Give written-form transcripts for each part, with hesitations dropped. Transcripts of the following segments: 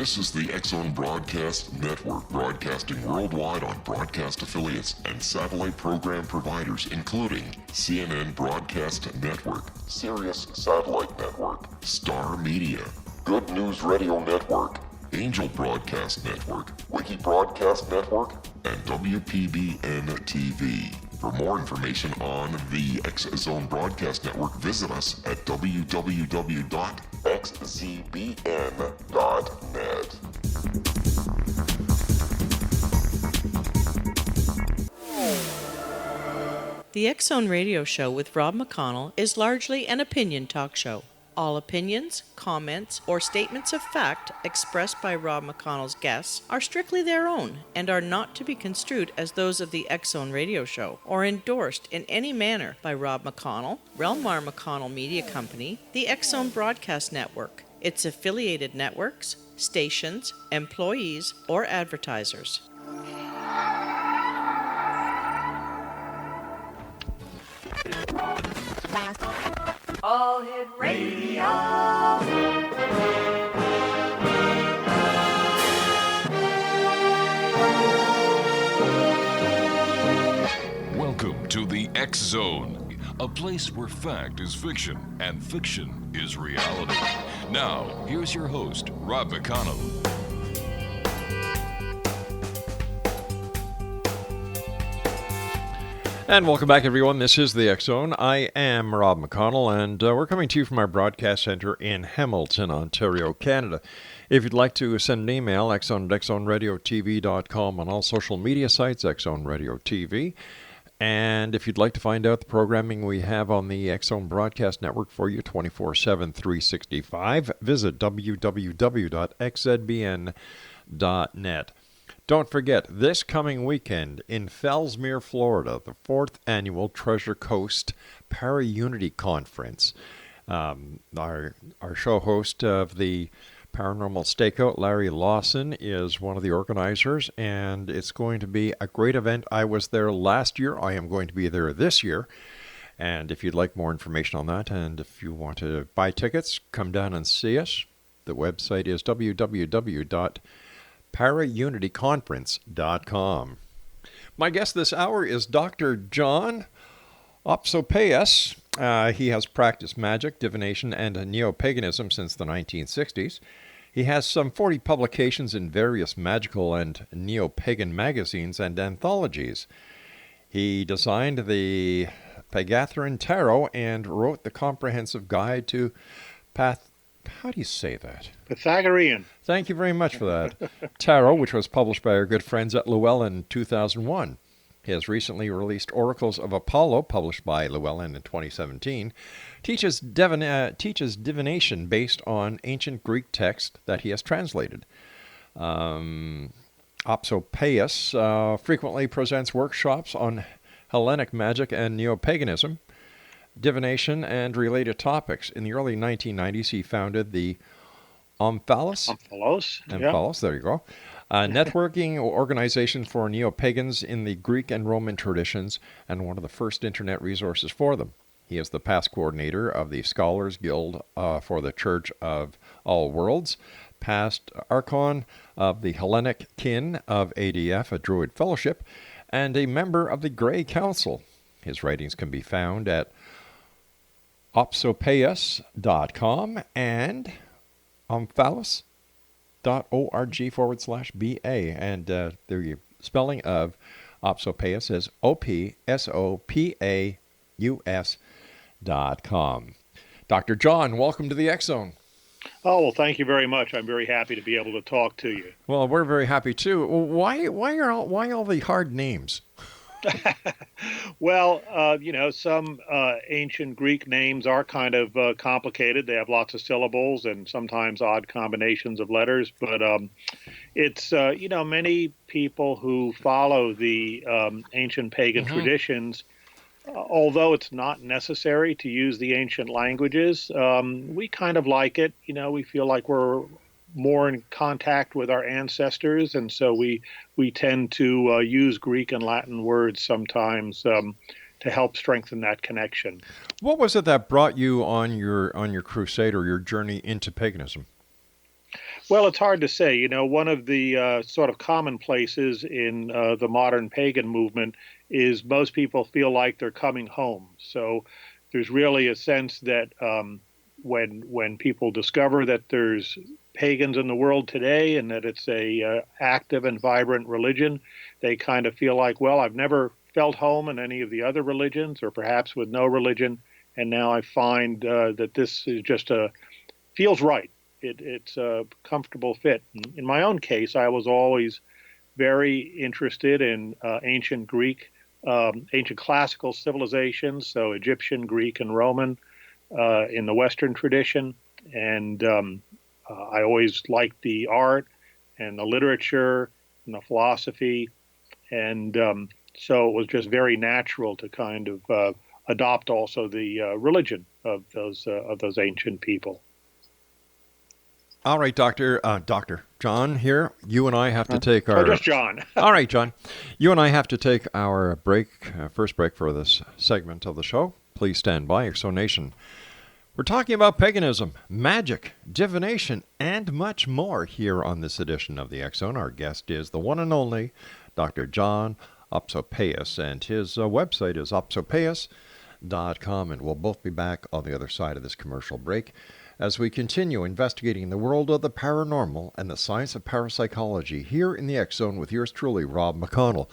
This is the X-Zone Broadcast Network, broadcasting worldwide on broadcast affiliates and satellite program providers, including CNN Broadcast Network, Sirius Satellite Network, Star Media, Good News Radio Network, Angel Broadcast Network, Wiki Broadcast Network, and WPBN TV. For more information on the X-Zone Broadcast Network, visit us at www.xzbn.net. The X-Zone Radio Show with Rob McConnell is largely an opinion talk show. All opinions, comments, or statements of fact expressed by Rob McConnell's guests are strictly their own and are not to be construed as those of the X-Zone Radio Show or endorsed in any manner by Rob McConnell, Relmar McConnell Media Company, the X-Zone Broadcast Network, its affiliated networks, stations, employees, or advertisers. All Hit Radio. Welcome to the X-Zone, a place where fact is fiction and fiction is reality. Now, here's your host, Rob McConnell. And welcome back, everyone. This is the X-Zone. I am Rob McConnell, and we're coming to you from our broadcast center in Hamilton, Ontario, Canada. If you'd like to send an email, xzone@xzoneradiotv.com on all social media sites, X-Zone Radio TV. And if you'd like to find out the programming we have on the X-Zone Broadcast Network for you 24/7, 365, visit www.xzbn.net. Don't forget, this coming weekend in Fellsmere, Florida, the 4th Annual Treasure Coast Para-Unity Conference. Our show host of the Paranormal Stakeout, Larry Lawson, is one of the organizers, and it's going to be a great event. I was there last year. I am going to be there this year. And if you'd like more information on that, and if you want to buy tickets, come down and see us. The website is www.paraunityconference.com. My guest this hour is Dr. John Opsopaus. He has practiced magic, divination, and neo-paganism since the 1960s. He has some 40 publications in various magical and neo-pagan magazines and anthologies. He designed the Pagatharan Tarot and wrote the comprehensive guide to how do you say that? Pythagorean. Thank you very much for that. Tarot, which was published by our good friends at Llewellyn in 2001. He has recently released Oracles of Apollo, published by Llewellyn in 2017. Teaches divination based on ancient Greek text that he has translated. Opsopaus frequently presents workshops on Hellenic magic and neo-paganism, divination, and related topics. In the early 1990s, he founded the Omphalos, there you go, a networking organization for neo-pagans in the Greek and Roman traditions, and one of the first internet resources for them. He is the past coordinator of the Scholars Guild for the Church of All Worlds, past archon of the Hellenic Kin of ADF, a Druid Fellowship, and a member of the Grey Council. His writings can be found at opsopaus.com and omphalos.org/BA. And the spelling of Opsopaus is OPSOPAUS.com. Dr. John, welcome to the X-Zone. Oh, well, thank you very much. I'm very happy to be able to talk to you. Well, we're very happy too. Why all the hard names? Well, some ancient Greek names are kind of complicated. They have lots of syllables and sometimes odd combinations of letters. But it's, many people who follow the ancient pagan traditions, although it's not necessary to use the ancient languages, we kind of like it. We feel like we're more in contact with our ancestors, and so we tend to use Greek and Latin words sometimes to help strengthen that connection. What was it that brought you on your crusade or your journey into paganism? Well, it's hard to say. One of the sort of commonplaces in the modern pagan movement is most people feel like they're coming home. So there's really a sense that when people discover that there's pagans in the world today and that it's a active and vibrant religion, they kind of feel like, well, I've never felt home in any of the other religions, or perhaps with no religion, and now I find that this is just feels right. It's a comfortable fit. In my own case, I was always very interested in ancient Greek, ancient classical civilizations, so Egyptian, Greek, and Roman in the Western tradition. And I always liked the art and the literature and the philosophy. And so it was just very natural to kind of adopt also the religion of those ancient people. All right, Dr. John here. You and I have to take our... Oh, just John. All right, John. You and I have to take our first break for this segment of the show. Please stand by, Exonation. We're talking about paganism, magic, divination, and much more here on this edition of the X-Zone. Our guest is the one and only Dr. John Opsopaus, and his website is opsopaus.com, and we'll both be back on the other side of this commercial break as we continue investigating the world of the paranormal and the science of parapsychology here in the X-Zone with yours truly, Rob McConnell.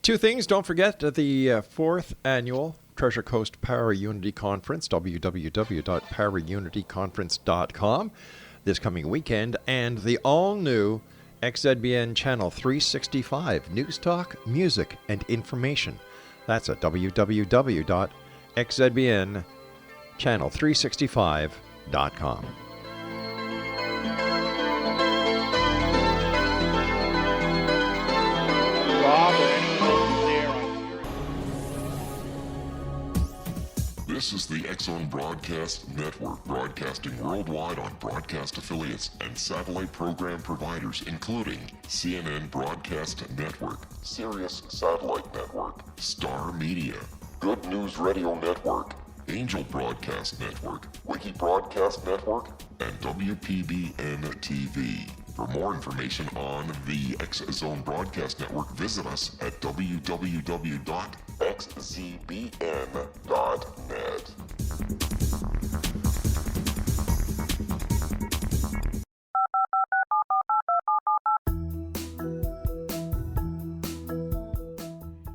Two things, don't forget the fourth annual Treasure Coast Para Unity Conference, www.paraunityconference.com, this coming weekend, and the all-new XZBN Channel 365, News Talk, Music, and Information. That's at www.xzbnchannel365.com. Rob, or anyone there, This is the X-Zone Broadcast Network, broadcasting worldwide on broadcast affiliates and satellite program providers, including CNN Broadcast Network, Sirius Satellite Network, Star Media, Good News Radio Network, Angel Broadcast Network, Wiki Broadcast Network, and WPBN TV. For more information on the X-Zone Broadcast Network, visit us at www.xzbn.net.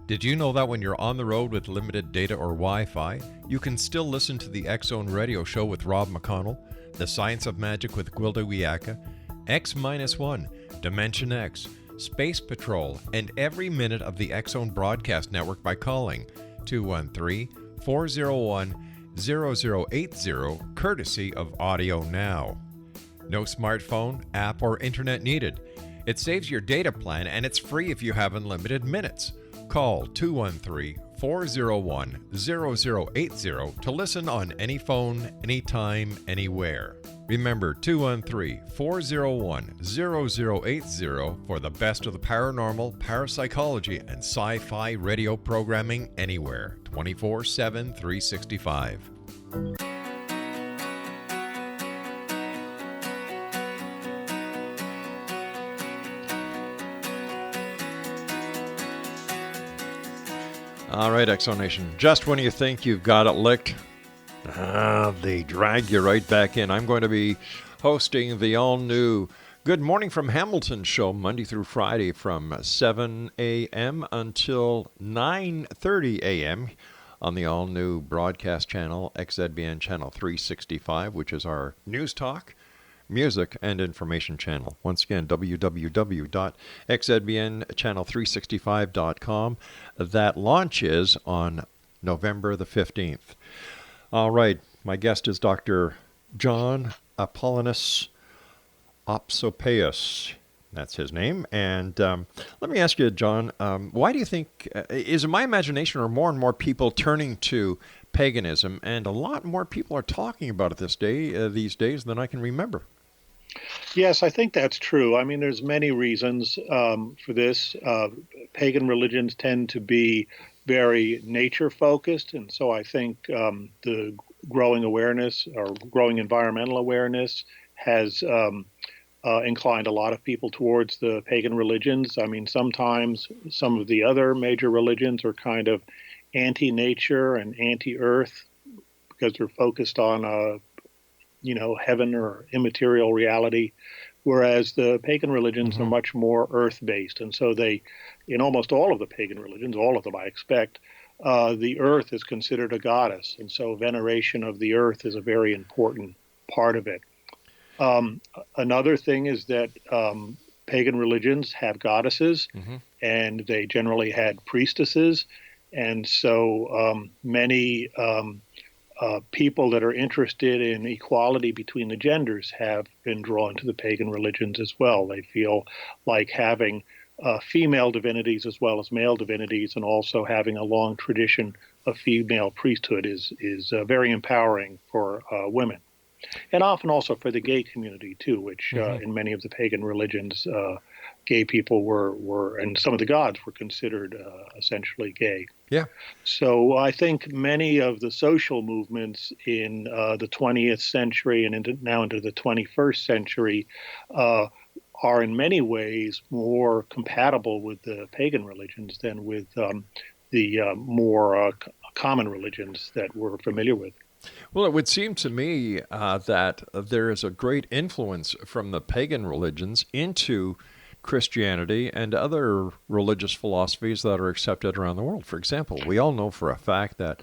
Did you know that when you're on the road with limited data or Wi-Fi, you can still listen to the X-Zone Radio Show with Rob McConnell, The Science of Magic with Gwilda Wiyaka, X-1, Dimension X, Space Patrol, and every minute of the X-Zone Broadcast Network by calling 213-401-0080, courtesy of Audio Now. No smartphone, app, or internet needed. It saves your data plan, and it's free if you have unlimited minutes. Call 213-401-0080 to listen on any phone, anytime, anywhere. Remember 213-401-0080 for the best of the paranormal, parapsychology, and sci-fi radio programming anywhere, 24/7, 365. All right, Exonation. Just when you think you've got it licked, they drag you right back in. I'm going to be hosting the all-new Good Morning from Hamilton show Monday through Friday from 7 a.m. until 9:30 a.m. on the all-new broadcast channel, XZBN Channel 365, which is our news talk, music, and information channel. Once again, www.xzbnchannel365.com. That launches on November the 15th. All right, my guest is Dr. John Apollonius Opsopaus. That's his name. And let me ask you, John, why do you think, is it my imagination, or more and more people turning to paganism, and a lot more people are talking about it these days than I can remember? Yes, I think that's true. I mean, there's many reasons for this. Pagan religions tend to be very nature-focused, and so I think the growing awareness or growing environmental awareness has inclined a lot of people towards the pagan religions. I mean, sometimes some of the other major religions are kind of anti-nature and anti-earth because they're focused on, heaven or immaterial reality, whereas the pagan religions are much more earth-based. And so in almost all of the pagan religions, all of them I expect, the earth is considered a goddess. And so veneration of the earth is a very important part of it. Another thing is that pagan religions have goddesses, and they generally had priestesses. And so many people that are interested in equality between the genders have been drawn to the pagan religions as well. They feel like having female divinities as well as male divinities, and also having a long tradition of female priesthood is very empowering for women. And often also for the gay community, too, which in many of the pagan religions, gay people were, and some of the gods were considered essentially gay. Yeah. So I think many of the social movements in the 20th century and now into the 21st century are in many ways more compatible with the pagan religions than with the more common religions that we're familiar with. Well, it would seem to me that there is a great influence from the pagan religions into Christianity and other religious philosophies that are accepted around the world. For example, we all know for a fact that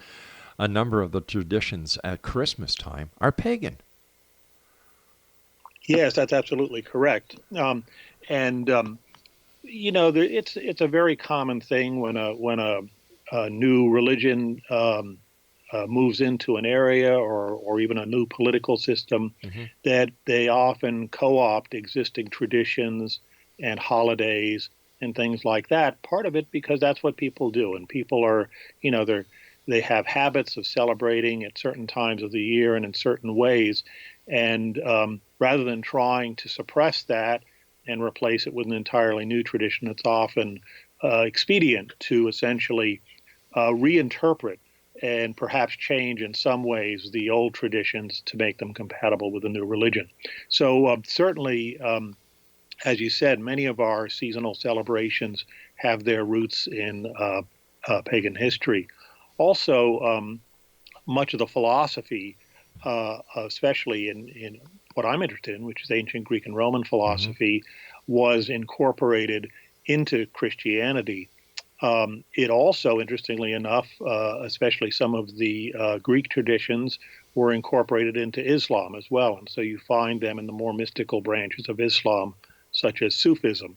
a number of the traditions at Christmas time are pagan. Yes, that's absolutely correct. It's a very common thing when a new religion moves into an area or even a new political system, that they often co-opt existing traditions and holidays and things like that. Part of it because that's what people do, and people are, they have habits of celebrating at certain times of the year and in certain ways, and rather than trying to suppress that and replace it with an entirely new tradition, it's often expedient to essentially reinterpret and perhaps change in some ways the old traditions to make them compatible with the new religion. So certainly, as you said, many of our seasonal celebrations have their roots in pagan history. Also, much of the philosophy, especially in what I'm interested in, which is ancient Greek and Roman philosophy, was incorporated into Christianity. It also, interestingly enough, especially some of the Greek traditions were incorporated into Islam as well. And so you find them in the more mystical branches of Islam, such as Sufism.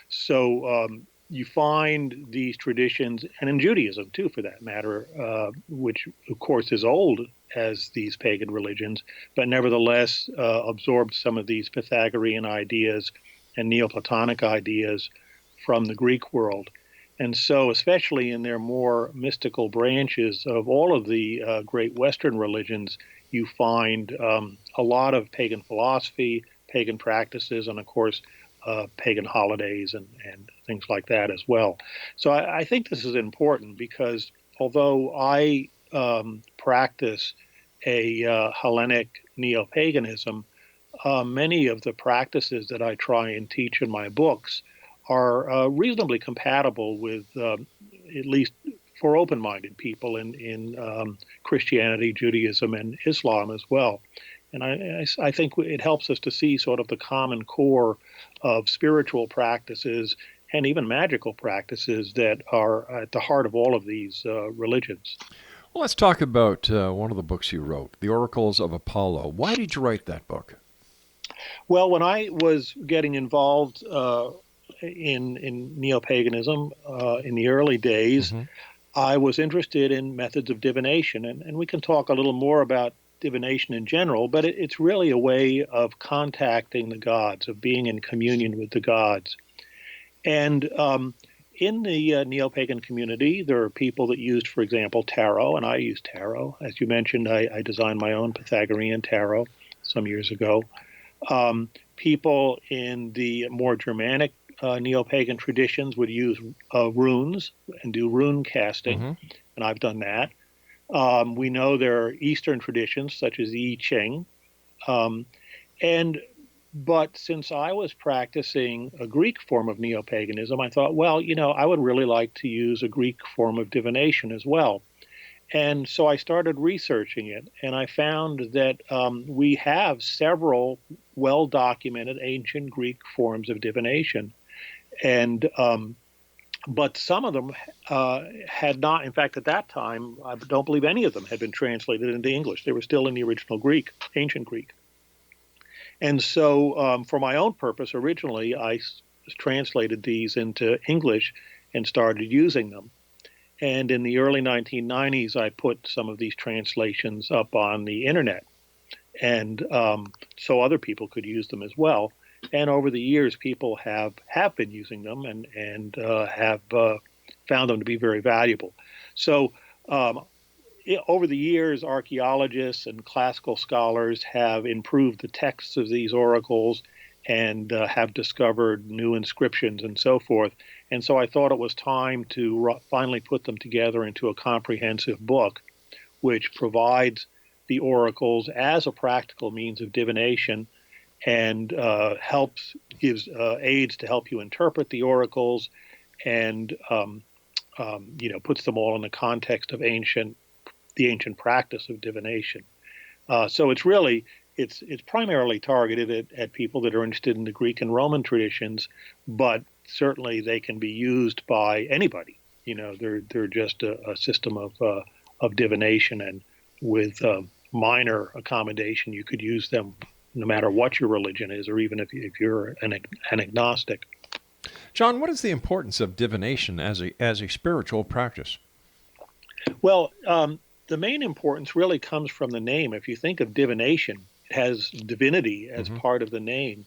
So you find these traditions, and in Judaism too, for that matter, which of course is old as these pagan religions, but nevertheless absorbed some of these Pythagorean ideas and Neoplatonic ideas from the Greek world. And so, especially in their more mystical branches of all of the great Western religions, you find a lot of pagan philosophy, pagan practices, and of course, pagan holidays and things like that as well. So I think this is important because although I practice a Hellenic neo-paganism, many of the practices that I try and teach in my books are reasonably compatible with, at least for open-minded people in Christianity, Judaism, and Islam as well. And I think it helps us to see sort of the common core of spiritual practices and even magical practices that are at the heart of all of these religions. Well, let's talk about one of the books you wrote, The Oracles of Apollo. Why did you write that book? Well, when I was getting involved in neo-paganism in the early days, I was interested in methods of divination. And we can talk a little more about divination in general, but it's really a way of contacting the gods, of being in communion with the gods. And in the neo-pagan community, there are people that used, for example, tarot, and I use tarot. As you mentioned, I designed my own Pythagorean tarot some years ago. People in the more Germanic neo-pagan traditions would use runes and do rune casting, and I've done that. We know there are Eastern traditions such as the I Ching, and But since I was practicing a Greek form of neo-paganism, I thought, well, I would really like to use a Greek form of divination as well. And so I started researching it, and I found that we have several well-documented ancient Greek forms of divination, and but some of them had not. In fact, at that time, I don't believe any of them had been translated into English. They were still in the original Greek, ancient Greek. And so, for my own purpose, originally, I translated these into English and started using them. And in the early 1990s, I put some of these translations up on the internet, and so other people could use them as well. And over the years, people have been using them and have found them to be very valuable. So over the years, archaeologists and classical scholars have improved the texts of these oracles and have discovered new inscriptions and so forth. And so I thought it was time to finally put them together into a comprehensive book, which provides the oracles as a practical means of divination and gives aids to help you interpret the oracles, and puts them all in the context of the ancient practice of divination. So it's primarily targeted at people that are interested in the Greek and Roman traditions, but certainly they can be used by anybody. They're just a system of divination, and with minor accommodation, you could use them no matter what your religion is, or even if you're an agnostic. John, what is the importance of divination as a spiritual practice? Well, the main importance really comes from the name. If you think of divination, it has divinity as part of the name.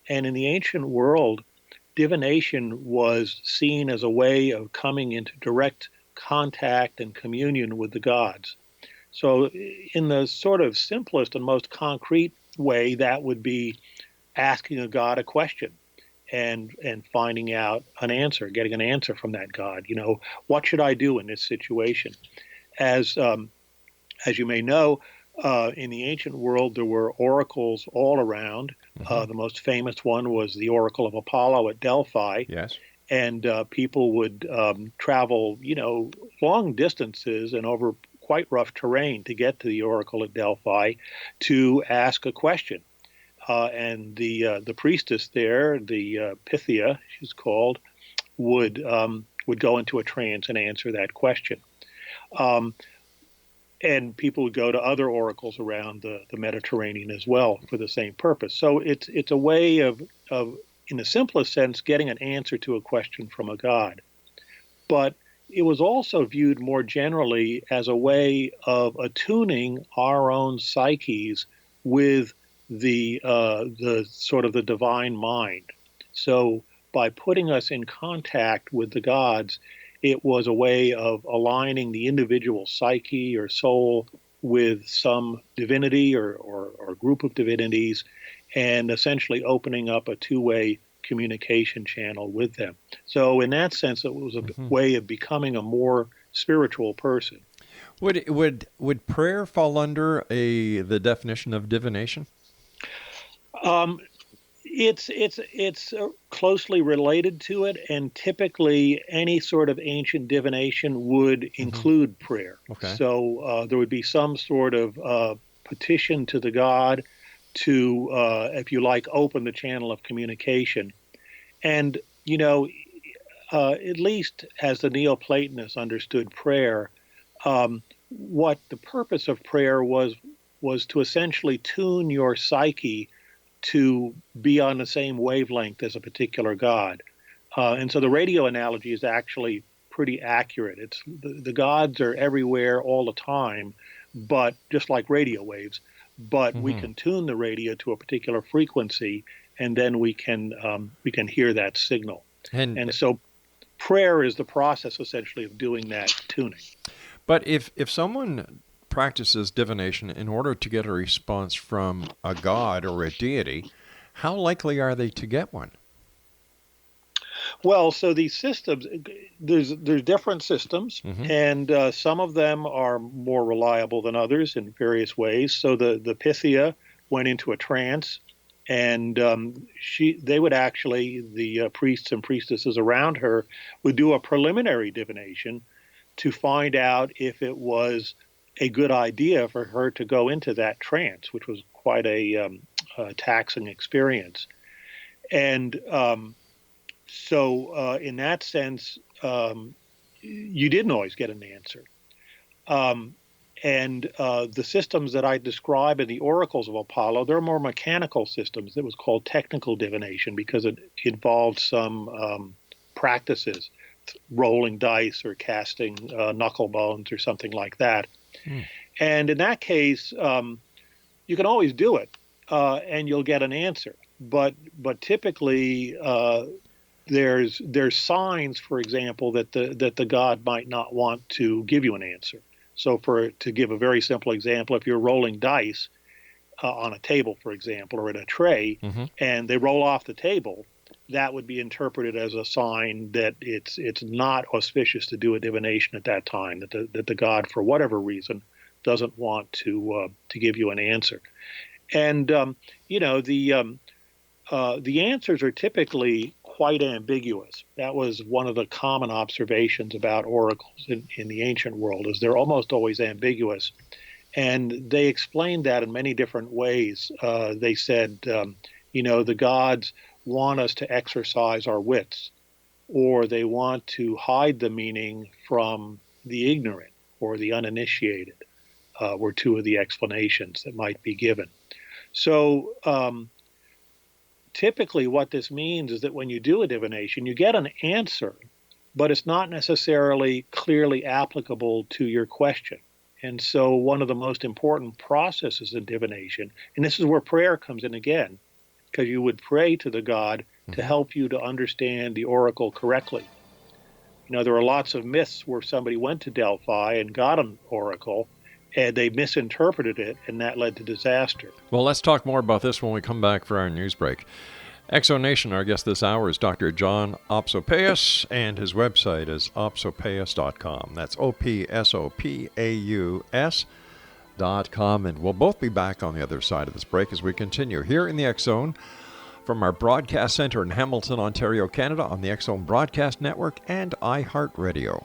And in the ancient world, divination was seen as a way of coming into direct contact and communion with the gods. So in the sort of simplest and most concrete way, that would be asking a god a question and finding out an answer, getting an answer from that god. What should I do in this situation? As you may know, in the ancient world, there were oracles all around. The most famous one was the Oracle of Apollo at Delphi. Yes. And people would travel, long distances and over quite rough terrain to get to the Oracle at Delphi to ask a question. And the priestess there, the Pythia, she's called, would go into a trance and answer that question. And people would go to other oracles around the Mediterranean as well for the same purpose. So it's a way of, in the simplest sense, getting an answer to a question from a god. But it was also viewed more generally as a way of attuning our own psyches with the sort of the divine mind. So by putting us in contact with the gods, it was a way of aligning the individual psyche or soul with some divinity or group of divinities, and essentially opening up a two-way communication channel with them. So in that sense, it was a way of becoming a more spiritual person. Would prayer fall under the definition of divination? It's closely related to it, and typically any sort of ancient divination would include prayer. Okay. So there would be some sort of petition to the god to, if you like, open the channel of communication. And, at least as the Neoplatonists understood prayer, what the purpose of prayer was to essentially tune your psyche to be on the same wavelength as a particular god. And so the radio analogy is actually pretty accurate. It's the gods are everywhere all the time, but just like radio waves, but we can tune the radio to a particular frequency, and then we can hear that signal. And so prayer is the process essentially of doing that tuning. But if someone practices divination in order to get a response from a god or a deity, how likely are they to get one? Well, so these systems, there's different systems, and some of them are more reliable than others in various ways. So the Pythia went into a trance And they would actually, the priests and priestesses around her would do a preliminary divination to find out if it was a good idea for her to go into that trance, which was quite a taxing experience. And so in that sense, you didn't always get an answer. And the systems that I describe in the oracles of Apollo, they're more mechanical systems. It was called technical divination because it involved some practices, rolling dice or casting knuckle bones or something like that. And in that case, you can always do it, and you'll get an answer. But typically, there's signs, for example, that the god might not want to give you an answer. So to give a very simple example, if you're rolling dice on a table, for example, or in a tray, and they roll off the table, that would be interpreted as a sign that it's not auspicious to do a divination at that time, that the god, for whatever reason, doesn't want to give you an answer. And the answers are typically quite ambiguous. That was one of the common observations about oracles in the ancient world, is they're almost always ambiguous. And they explained that in many different ways. They said, the gods want us to exercise our wits, or they want to hide the meaning from the ignorant or the uninitiated, were two of the explanations that might be given. So typically what this means is that when you do a divination, you get an answer, but it's not necessarily clearly applicable to your question. And so one of the most important processes in divination, and this is where prayer comes in again, because you would pray to the god to help you to understand the oracle correctly. There are lots of myths where somebody went to Delphi and got an oracle, and they misinterpreted it, and that led to disaster. Well, let's talk more about this when we come back for our news break. Exonation, our guest this hour is Dr. John Opsopaus, and his website is opsopaus.com. That's opsopaus.com, and we'll both be back on the other side of this break as we continue here in the X Zone from our broadcast center in Hamilton, Ontario, Canada, on the X Zone Broadcast Network and iHeartRadio.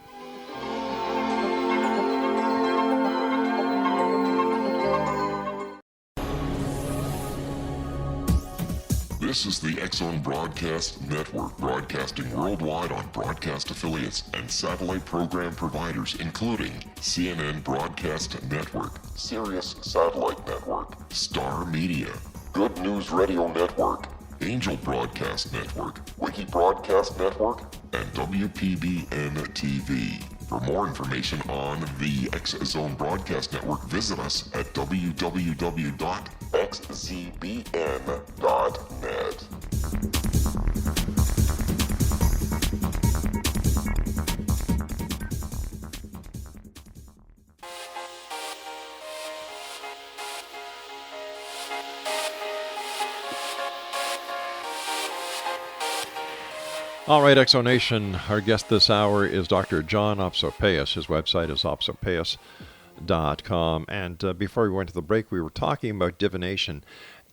This is the X Zone Broadcast Network, broadcasting worldwide on broadcast affiliates and satellite program providers, including CNN Broadcast Network, Sirius Satellite Network, Star Media, Good News Radio Network, Angel Broadcast Network, Wiki Broadcast Network, and WPBN TV. For more information on the X Zone Broadcast Network, visit us at www.xzbn.net. All right, Exonation, our guest this hour is Dr. John Opsopaus. His website is opsopaus.com. And before we went to the break, we were talking about divination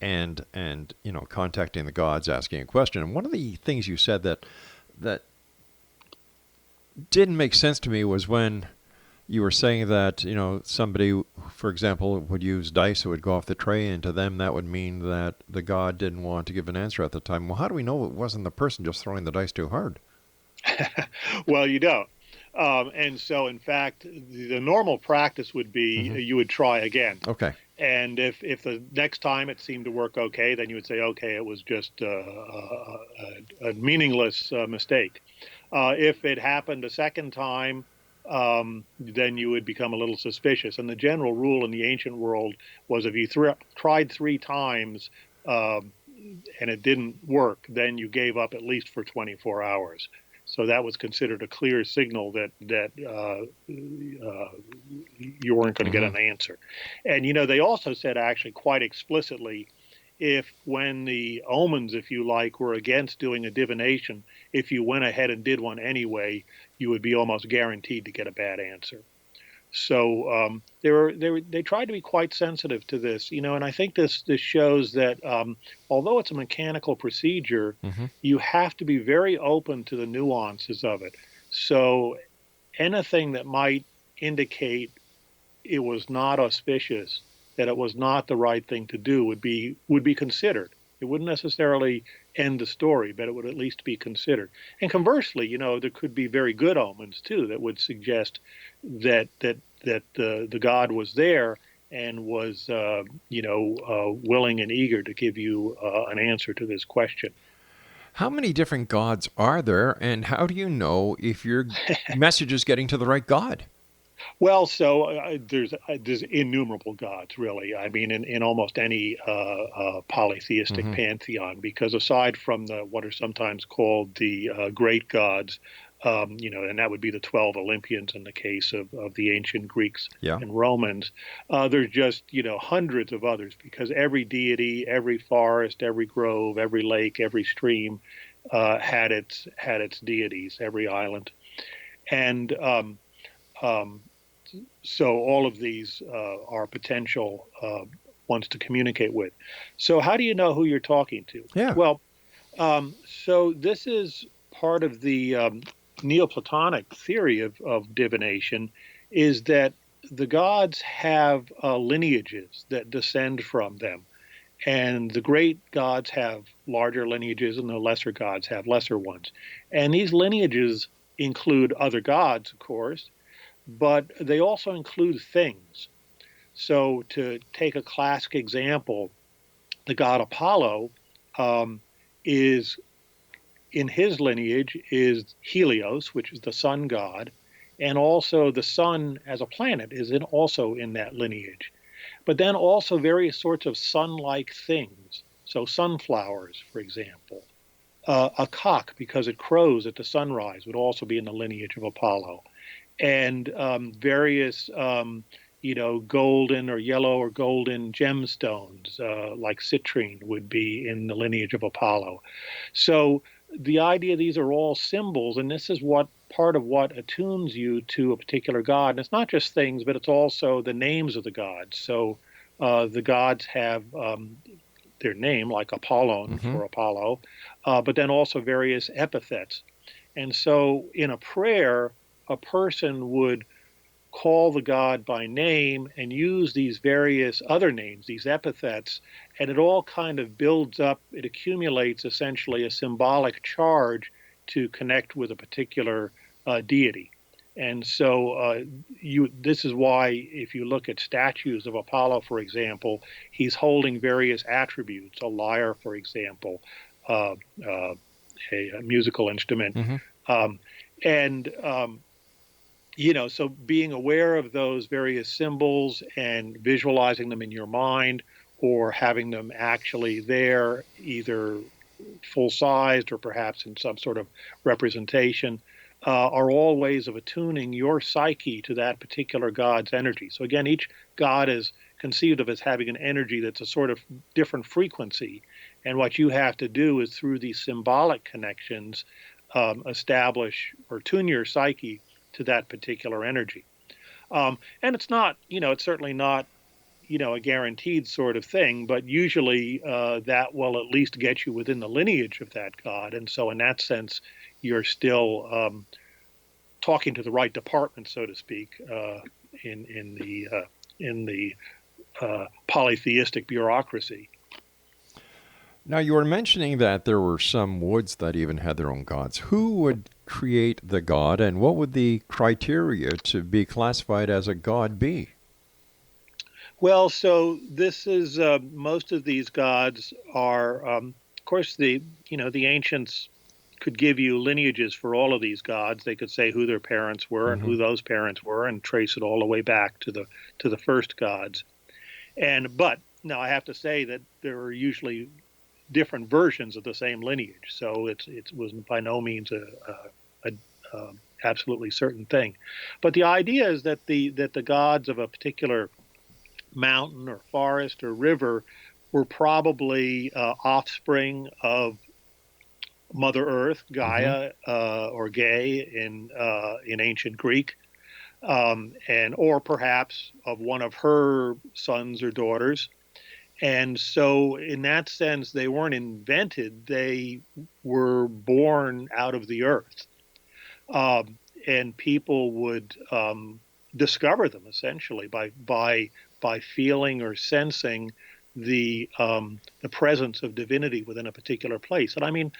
and contacting the gods, asking a question. And one of the things you said that didn't make sense to me was when you were saying that, somebody, for example, would use dice that would go off the tray, and to them that would mean that the god didn't want to give an answer at the time. Well, how do we know it wasn't the person just throwing the dice too hard? Well, you don't. And so, in fact, the normal practice would be you would try again. Okay. And if the next time it seemed to work okay, then you would say, okay, it was just a meaningless mistake. If it happened a second time, then you would become a little suspicious. And the general rule in the ancient world was if you tried 3 times and it didn't work, then you gave up at least for 24 hours. So that was considered a clear signal that you weren't going to get an answer. And, they also said actually quite explicitly, if when the omens, if you like, were against doing a divination, if you went ahead and did one anyway, you would be almost guaranteed to get a bad answer. So they tried to be quite sensitive to this, and I think this shows that although it's a mechanical procedure, you have to be very open to the nuances of it. So anything that might indicate it was not auspicious, that it was not the right thing to do, would be considered. It wouldn't necessarily end the story, but it would at least be considered. And conversely, there could be very good omens too that would suggest that the god was there and was willing and eager to give you an answer to this question. How many different gods are there, and how do you know if your message is getting to the right god? Well, so there's innumerable gods, really. I mean, in almost any polytheistic pantheon, because aside from what are sometimes called the great gods, and that would be the 12 Olympians in the case of the ancient Greeks and Romans, there's just hundreds of others, because every deity, every forest, every grove, every lake, every stream had its deities, every island, and so all of these are potential ones to communicate with. So how do you know who you're talking to? Yeah. Well, so this is part of the Neoplatonic theory of divination, is that the gods have lineages that descend from them. And the great gods have larger lineages and the lesser gods have lesser ones. And these lineages include other gods, of course, but they also include things. So to take a classic example, the god Apollo is, in his lineage, is Helios, which is the sun god, and also the sun as a planet is also in that lineage. But then also various sorts of sun-like things, so sunflowers, for example. A cock, because it crows at the sunrise, would also be in the lineage of Apollo. And various, golden or yellow or golden gemstones, like citrine, would be in the lineage of Apollo. So the idea these are all symbols, and this is part of what attunes you to a particular god. And it's not just things, but it's also the names of the gods. So the gods have their name, like Apollon for Apollo, but then also various epithets. And so in a prayer, a person would call the god by name and use these various other names, these epithets, and it all kind of builds up, it accumulates essentially a symbolic charge to connect with a particular deity. And so this is why if you look at statues of Apollo, for example, he's holding various attributes, a lyre, for example, a musical instrument. So being aware of those various symbols and visualizing them in your mind, or having them actually there, either full-sized or perhaps in some sort of representation, are all ways of attuning your psyche to that particular god's energy. So again, each god is conceived of as having an energy that's a sort of different frequency. And what you have to do is, through these symbolic connections, establish or tune your psyche to that particular energy. And it's not, it's certainly not, a guaranteed sort of thing, but usually that will at least get you within the lineage of that god. And so in that sense, you're still talking to the right department, so to speak, in the polytheistic bureaucracy. Now, you were mentioning that there were some woods that even had their own gods. Who would create the god, and what would the criteria to be classified as a god be? Well, so this is most of these gods are, of course, the ancients could give you lineages for all of these gods. They could say who their parents were and who those parents were, and trace it all the way back to the first gods. But now I have to say that there are usually different versions of the same lineage, so it was by no means a absolutely certain thing. But the idea is that the gods of a particular mountain or forest or river were probably offspring of Mother Earth, Gaia, or Ge in ancient Greek. and or perhaps of one of her sons or daughters. And so, in that sense, they weren't invented; they were born out of the earth, and people would discover them essentially by feeling or sensing the presence of divinity within a particular place. And I mean,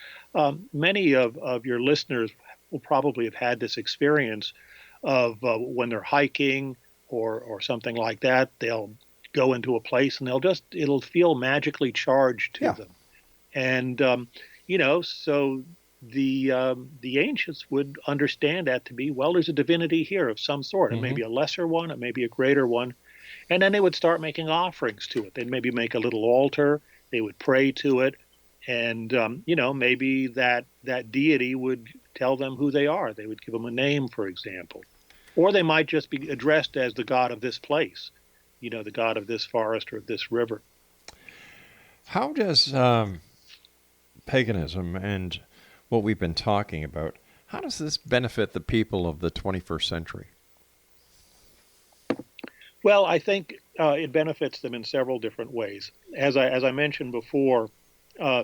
many of your listeners will probably have had this experience of when they're hiking or something like that. They'll go into a place and it'll feel magically charged to Yeah. them. And so the ancients would understand that to be, well, there's a divinity here of some sort. It may be a lesser one, it may be a greater one, and then they would start making offerings to it. They'd maybe make a little altar. They would pray to it, and maybe that deity would tell them who they are. They would give them a name, for example, or they might just be addressed as the god of this place, the god of this forest or this river. How does paganism and what we've been talking about, how does this benefit the people of the 21st century? Well, I think it benefits them in several different ways. As I mentioned before,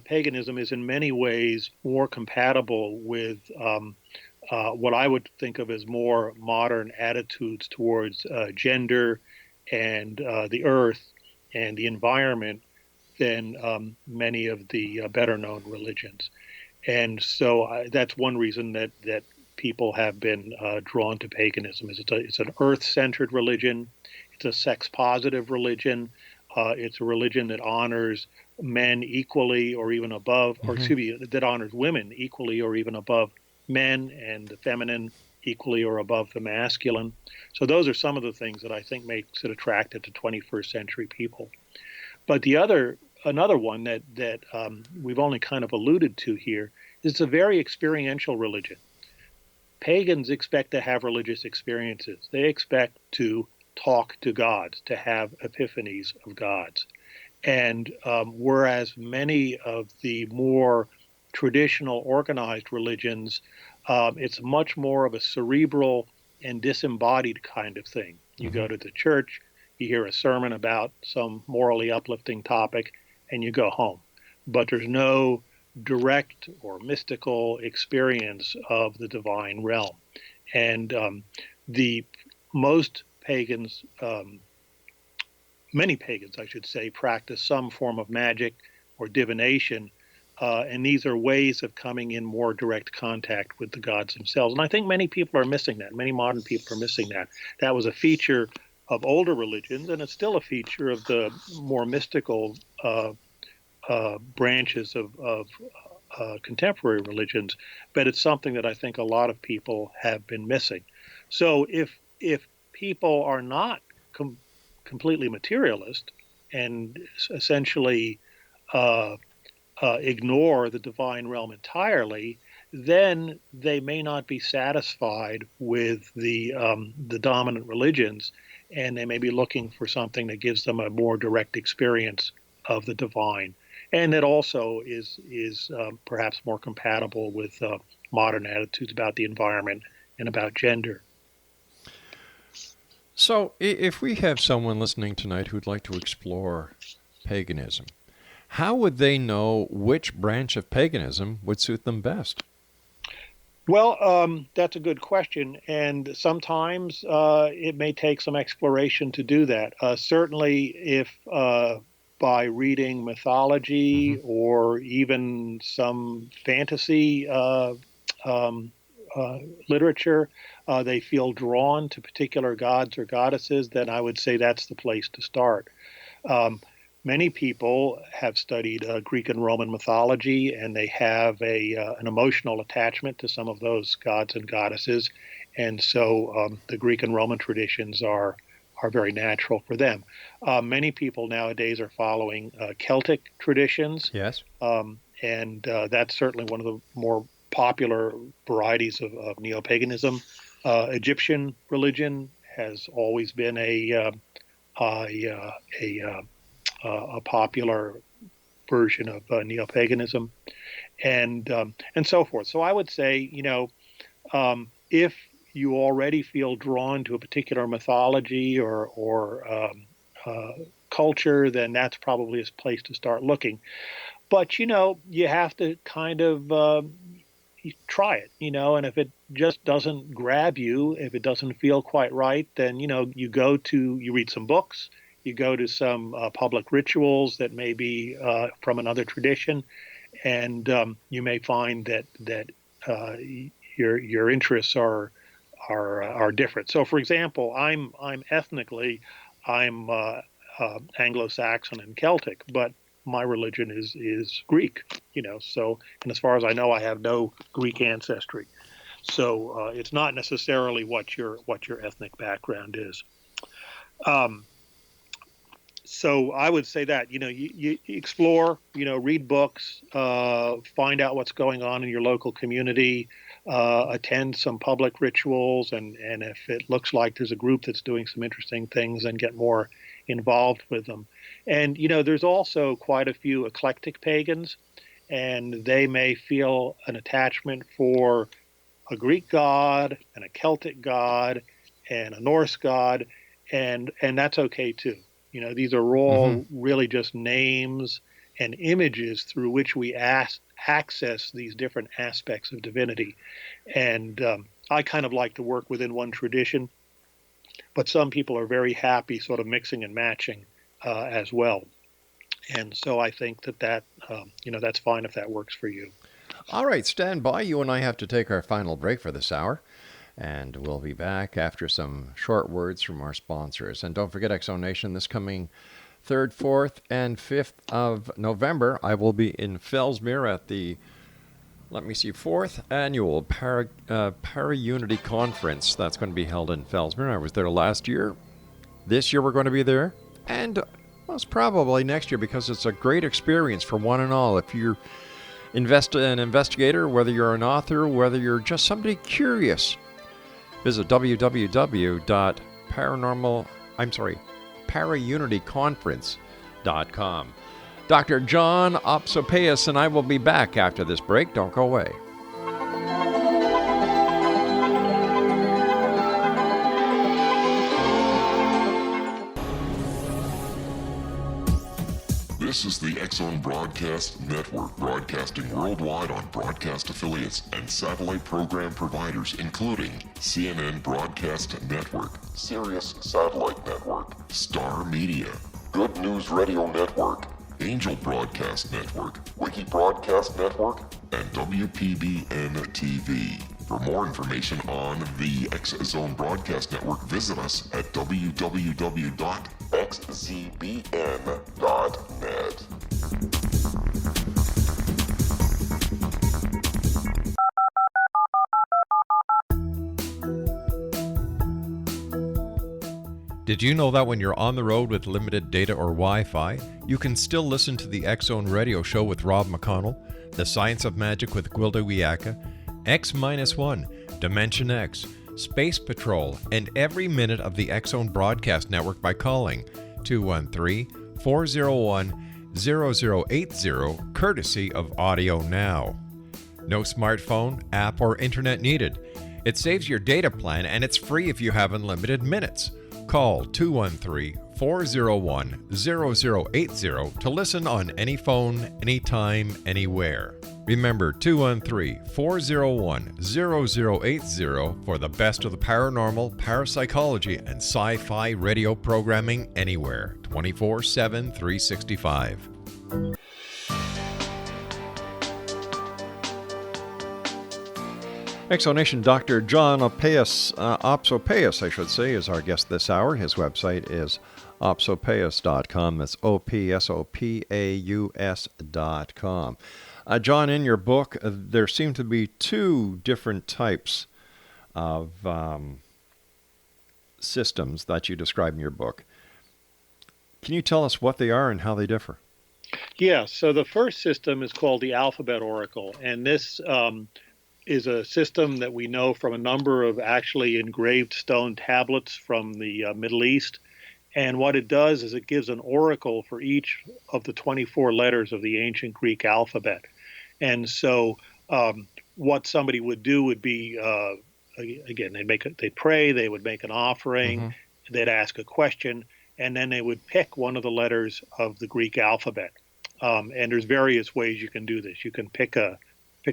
paganism is in many ways more compatible with what I would think of as more modern attitudes towards gender and the earth and the environment than many of the better known religions. And so that's one reason that people have been drawn to paganism. Is it's an earth-centered religion. It's a sex-positive religion. It's a religion that honors men equally or even above, or excuse me, that honors women equally or even above men, and the feminine equally or above the masculine. So those are some of the things that I think makes it attractive to 21st century people. But another one that we've only kind of alluded to here is it's a very experiential religion. Pagans expect to have religious experiences. They expect to talk to gods, to have epiphanies of gods. And whereas many of the more traditional organized religions, it's much more of a cerebral and disembodied kind of thing. You go to the church, you hear a sermon about some morally uplifting topic, and you go home. But there's no direct or mystical experience of the divine realm. And the most pagans, many pagans, I should say, practice some form of magic or divination. And these are ways of coming in more direct contact with the gods themselves. And I think many people are missing that. Many modern people are missing that. That was a feature of older religions, and it's still a feature of the more mystical branches of contemporary religions. But it's something that I think a lot of people have been missing. So if people are not completely materialist and essentially ignore the divine realm entirely, then they may not be satisfied with the dominant religions, and they may be looking for something that gives them a more direct experience of the divine, and that also is perhaps more compatible with modern attitudes about the environment and about gender. So, if we have someone listening tonight who'd like to explore paganism, how would they know which branch of paganism would suit them best? Well, that's a good question, and sometimes it may take some exploration to do that. Certainly, if by reading mythology or even some fantasy literature, they feel drawn to particular gods or goddesses, then I would say that's the place to start. Many people have studied Greek and Roman mythology, and they have an emotional attachment to some of those gods and goddesses, and so the Greek and Roman traditions are very natural for them. Many people nowadays are following Celtic traditions. Yes. And that's certainly one of the more popular varieties of neo-paganism. Egyptian religion has always been a popular version of neo-paganism, and so forth. So I would say, if you already feel drawn to a particular mythology or culture, then that's probably a place to start looking. But, you have to kind of you try it, and if it just doesn't grab you, if it doesn't feel quite right, then, you read some books, you go to some public rituals that may be from another tradition, and you may find that your interests are different. So, for example, I'm ethnically, I'm Anglo-Saxon and Celtic, but my religion is Greek, so, and as far as I know, I have no Greek ancestry. So it's not necessarily what your ethnic background is. So I would say that, you explore, read books, find out what's going on in your local community, attend some public rituals, and if it looks like there's a group that's doing some interesting things, then get more involved with them. And, there's also quite a few eclectic pagans, and they may feel an attachment for a Greek god and a Celtic god and a Norse god, and that's okay too. These are all really just names and images through which we access these different aspects of divinity. And I kind of like to work within one tradition, but some people are very happy sort of mixing and matching as well. And so I think that that's fine if that works for you. All right, stand by. You and I have to take our final break for this hour. And we'll be back after some short words from our sponsors. And don't forget, Exo Nation, this coming 3rd, 4th, and 5th of November, I will be in Fellsmere at the, 4th annual Para-Unity Conference. That's going to be held in Fellsmere. I was there last year. This year we're going to be there. And most probably next year, because it's a great experience for one and all. If you're an investigator, whether you're an author, whether you're just somebody curious, visit paraunityconference.com. Dr. John Opsopaus and I will be back after this break. Don't go away. This is the X-Zone Broadcast Network, broadcasting worldwide on broadcast affiliates and satellite program providers, including CNN Broadcast Network, Sirius Satellite Network, Star Media, Good News Radio Network, Angel Broadcast Network, Wiki Broadcast Network, and WPBN TV. For more information on the X-Zone Broadcast Network, visit us at www.xzbn.net. Did you know that when you're on the road with limited data or Wi-Fi, you can still listen to the X-Zone Radio Show with Rob McConnell, The Science of Magic with Gwilda Wiyaka, X-1, Dimension X, Space Patrol, and every minute of the X-Zone Broadcast Network by calling 213-401-0080, courtesy of Audio Now. No smartphone, app, or internet needed. It saves your data plan, and it's free if you have unlimited minutes. Call 213-401-0080 to listen on any phone, anytime, anywhere. Remember 213-401-0080 for the best of the paranormal, parapsychology, and sci-fi radio programming anywhere, 24/7, 365. Exonation Dr. John Opsopaus, I should say, is our guest this hour. His website is opsopaus.com. That's opsopaus.com. John, in your book, there seem to be two different types of systems that you describe in your book. Can you tell us what they are and how they differ? Yeah, so the first system is called the Alphabet Oracle, and this is a system that we know from a number of actually engraved stone tablets from the Middle East. And what it does is it gives an oracle for each of the 24 letters of the ancient Greek alphabet. And so what somebody would do would be again, they'd pray, they would make an offering, they'd ask a question, and then they would pick one of the letters of the Greek alphabet. And there's various ways you can do this. You can pick a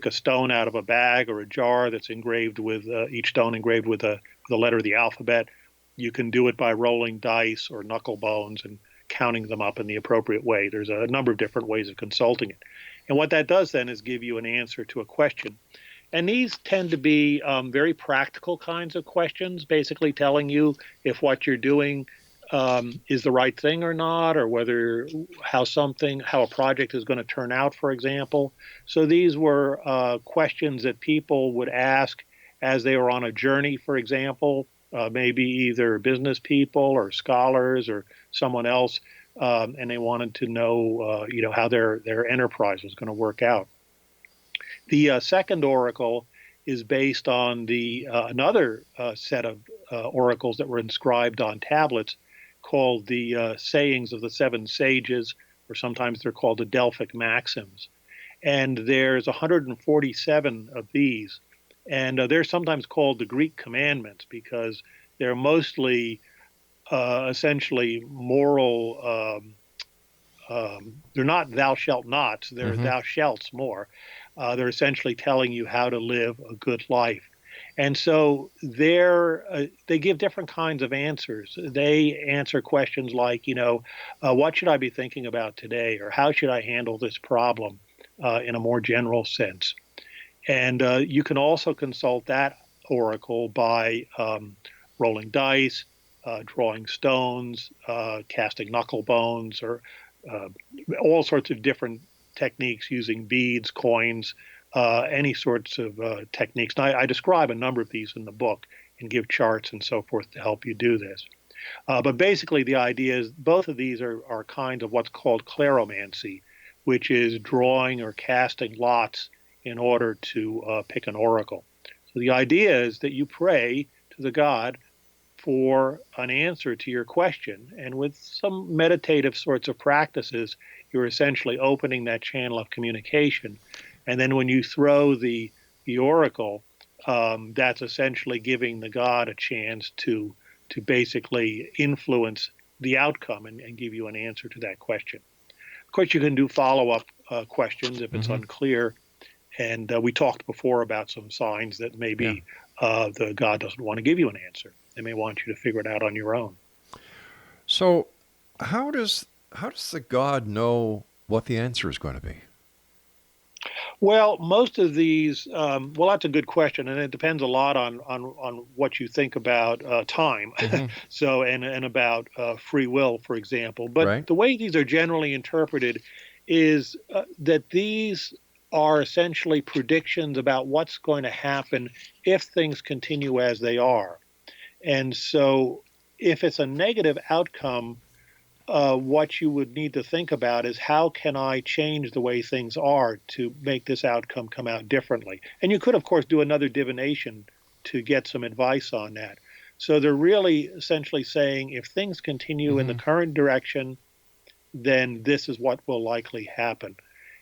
stone out of a bag or a jar that's engraved with each stone engraved with the letter of the alphabet. You can do it by rolling dice or knuckle bones and counting them up in the appropriate way. There's a number of different ways of consulting it. And what that does then is give you an answer to a question. And these tend to be very practical kinds of questions, basically telling you if what you're doing is the right thing or not, or how a project is going to turn out, for example. So these were questions that people would ask as they were on a journey, for example, maybe either business people or scholars or someone else, and they wanted to know, how their enterprise was going to work out. The second oracle is based on another set of oracles that were inscribed on tablets called the sayings of the seven sages, or sometimes they're called the Delphic maxims. And there's 147 of these. And they're sometimes called the Greek commandments because they're mostly essentially moral. They're not thou shalt nots, they're thou shalts more. They're essentially telling you how to live a good life. And so they give different kinds of answers. They answer questions like, what should I be thinking about today? Or how should I handle this problem in a more general sense? And you can also consult that oracle by rolling dice, drawing stones, casting knuckle bones, or all sorts of different techniques using beads, coins, any sorts of techniques. And I describe a number of these in the book and give charts and so forth to help you do this. But basically the idea is both of these are kind of what's called kleromancy, which is drawing or casting lots in order to pick an oracle. So the idea is that you pray to the god for an answer to your question. And with some meditative sorts of practices, you're essentially opening that channel of communication. And then when you throw the oracle, that's essentially giving the god a chance to basically influence the outcome and give you an answer to that question. Of course, you can do follow-up questions if it's unclear. And we talked before about some signs that maybe the god doesn't want to give you an answer. They may want you to figure it out on your own. So how does the god know what the answer is going to be? Well, most of these, that's a good question, and it depends a lot on what you think about time, so and about free will, for example. But the way these are generally interpreted is that these are essentially predictions about what's going to happen if things continue as they are. And so if it's a negative outcome, what you would need to think about is how can I change the way things are to make this outcome come out differently? And you could, of course, do another divination to get some advice on that. So they're really essentially saying if things continue in the current direction, then this is what will likely happen.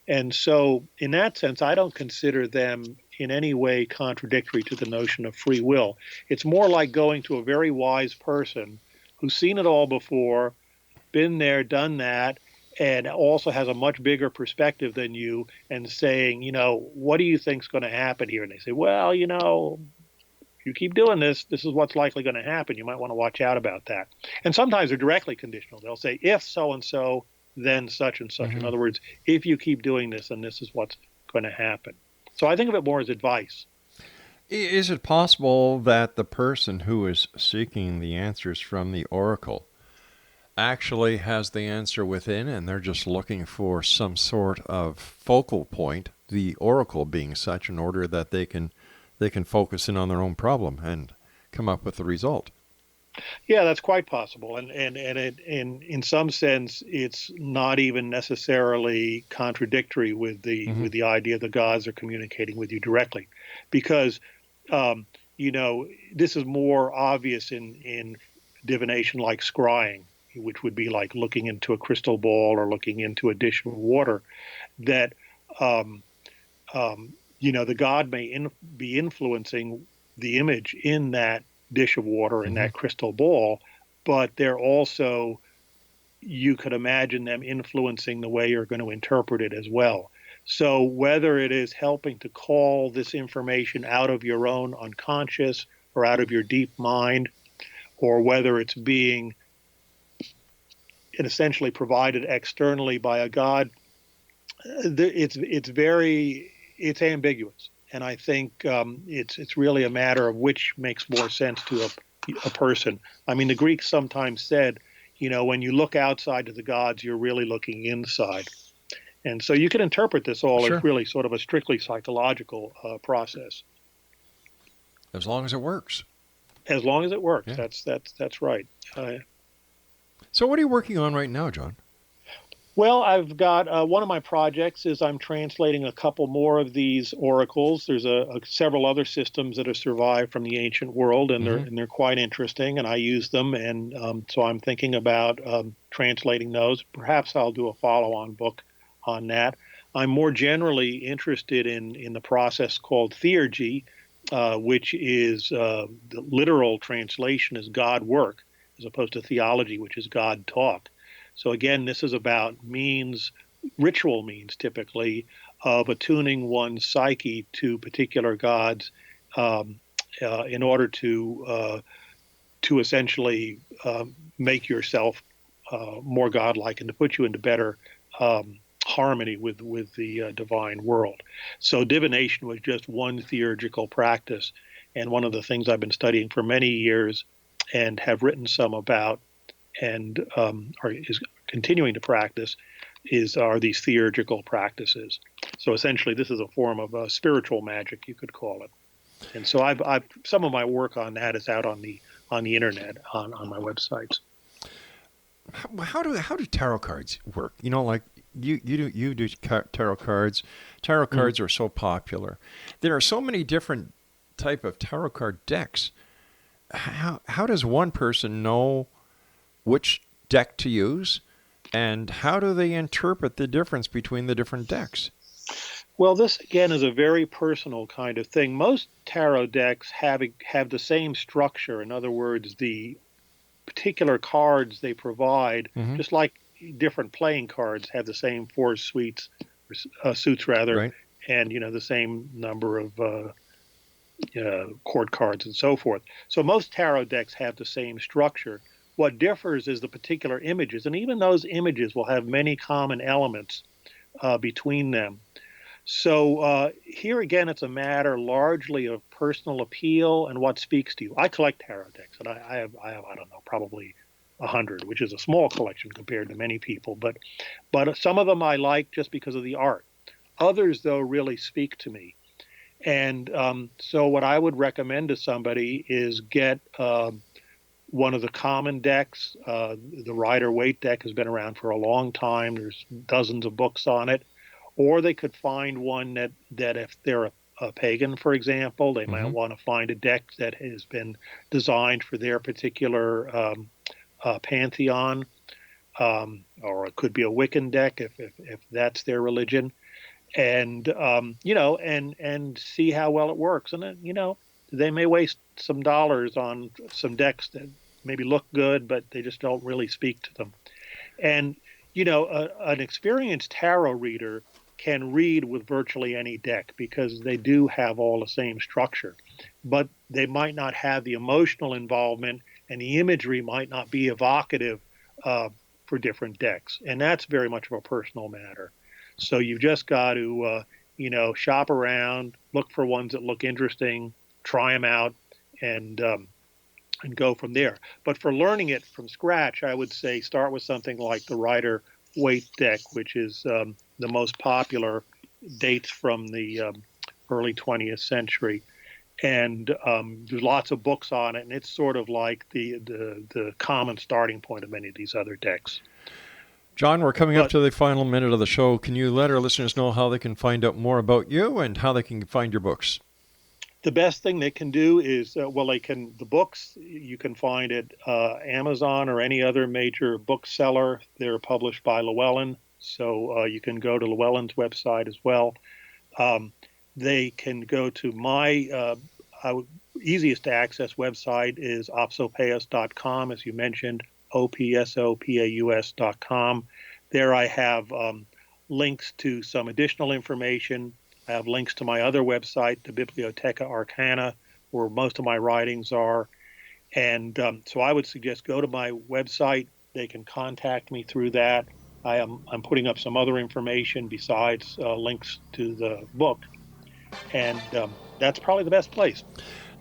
And so in that sense, I don't consider them in any way contradictory to the notion of free will. It's more like going to a very wise person who's seen it all before, been there, done that, and also has a much bigger perspective than you and saying, what do you think's going to happen here? And they say, well, if you keep doing this, this is what's likely going to happen. You might want to watch out about that. And sometimes they're directly conditional. They'll say, if so-and-so, then such and such. In other words, if you keep doing this, then this is what's going to happen. So I think of it more as advice. Is it possible that the person who is seeking the answers from the oracle actually has the answer within and they're just looking for some sort of focal point, the oracle being such, in order that they can focus in on their own problem and come up with the result? Yeah, that's quite possible, and in some sense, it's not even necessarily contradictory with the idea the gods are communicating with you directly, because this is more obvious in divination like scrying, which would be like looking into a crystal ball or looking into a dish of water, that the god may be influencing the image in that dish of water, in that crystal ball, but they're also, you could imagine them influencing the way you're going to interpret it as well. So whether it is helping to call this information out of your own unconscious or out of your deep mind, or whether it's being essentially provided externally by a god, it's ambiguous. And I think it's really a matter of which makes more sense to a person. I mean, the Greeks sometimes said, when you look outside to the gods, you're really looking inside. And so you can interpret this all as really sort of a strictly psychological process. As long as it works. As long as it works. Yeah. That's right. So what are you working on right now, John? Well, I've got one of my projects is I'm translating a couple more of these oracles. There's several other systems that have survived from the ancient world, and they're quite interesting, and I use them. And so I'm thinking about translating those. Perhaps I'll do a follow-on book on that. I'm more generally interested in the process called theurgy, which is the literal translation is God work, as opposed to theology, which is God talk. So again, this is about ritual means typically, of attuning one's psyche to particular gods in order to essentially make yourself more godlike and to put you into better harmony with the divine world. So divination was just one theurgical practice, and one of the things I've been studying for many years and have written some about and is continuing to practice are these theurgical practices. So essentially, this is a form of spiritual magic, you could call it. And so I've some of my work on that is out on the internet on my websites. How do tarot cards work? Like you do tarot cards. Tarot cards are so popular. There are so many different type of tarot card decks. How does one person know which deck to use, and how do they interpret the difference between the different decks? Well, this again is a very personal kind of thing. Most tarot decks have the same structure. In other words, the particular cards they provide, just like different playing cards, have the same four suits, Right. and the same number of court cards and so forth. So most tarot decks have the same structure. What differs is the particular images, and even those images will have many common elements between them. So here again, it's a matter largely of personal appeal and what speaks to you. I collect tarot decks, and I have I don't know, probably 100, which is a small collection compared to many people. But some of them I like just because of the art. Others, though, really speak to me. And so what I would recommend to somebody is get one of the common decks. The Rider-Waite deck has been around for a long time. There's dozens of books on it. Or they could find one that if they're a pagan, for example, they might want to find a deck that has been designed for their particular pantheon. Or it could be a Wiccan deck if that's their religion. And, and see how well it works. And then, they may waste some dollars on some decks that maybe look good, but they just don't really speak to them. And, an experienced tarot reader can read with virtually any deck because they do have all the same structure, but they might not have the emotional involvement, and the imagery might not be evocative for different decks. And that's very much of a personal matter. So you've just got to, shop around, look for ones that look interesting, try them out, and go from there. But for learning it from scratch, I would say start with something like the Rider-Waite deck, which is the most popular, dates from the early 20th century. And there's lots of books on it, and it's sort of like the common starting point of many of these other decks. John, we're coming up to the final minute of the show. Can you let our listeners know how they can find out more about you and how they can find your books? The best thing they can do is, the books you can find at Amazon or any other major bookseller. They're published by Llewellyn, so you can go to Llewellyn's website as well. They can go to my easiest to access website is opsopaus.com, as you mentioned, opsopaus.com. There I have links to some additional information. I have links to my other website, the Bibliotheca Arcana, where most of my writings are. And so I would suggest go to my website. They can contact me through that. I'm putting up some other information besides links to the book. And that's probably the best place.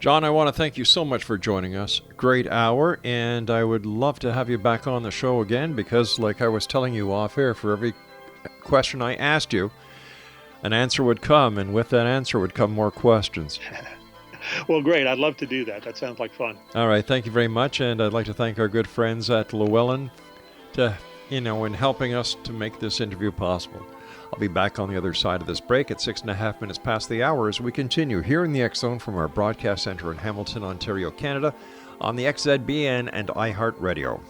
John, I want to thank you so much for joining us. Great hour, and I would love to have you back on the show again because, like I was telling you off air, for every question I asked you, an answer would come, and with that answer would come more questions. Well, great. I'd love to do that. That sounds like fun. All right. Thank you very much, and I'd like to thank our good friends at Llewellyn in helping us to make this interview possible. I'll be back on the other side of this break at 6.5 minutes past the hour as we continue here in the X Zone from our broadcast center in Hamilton, Ontario, Canada, on the XZBN and iHeartRadio.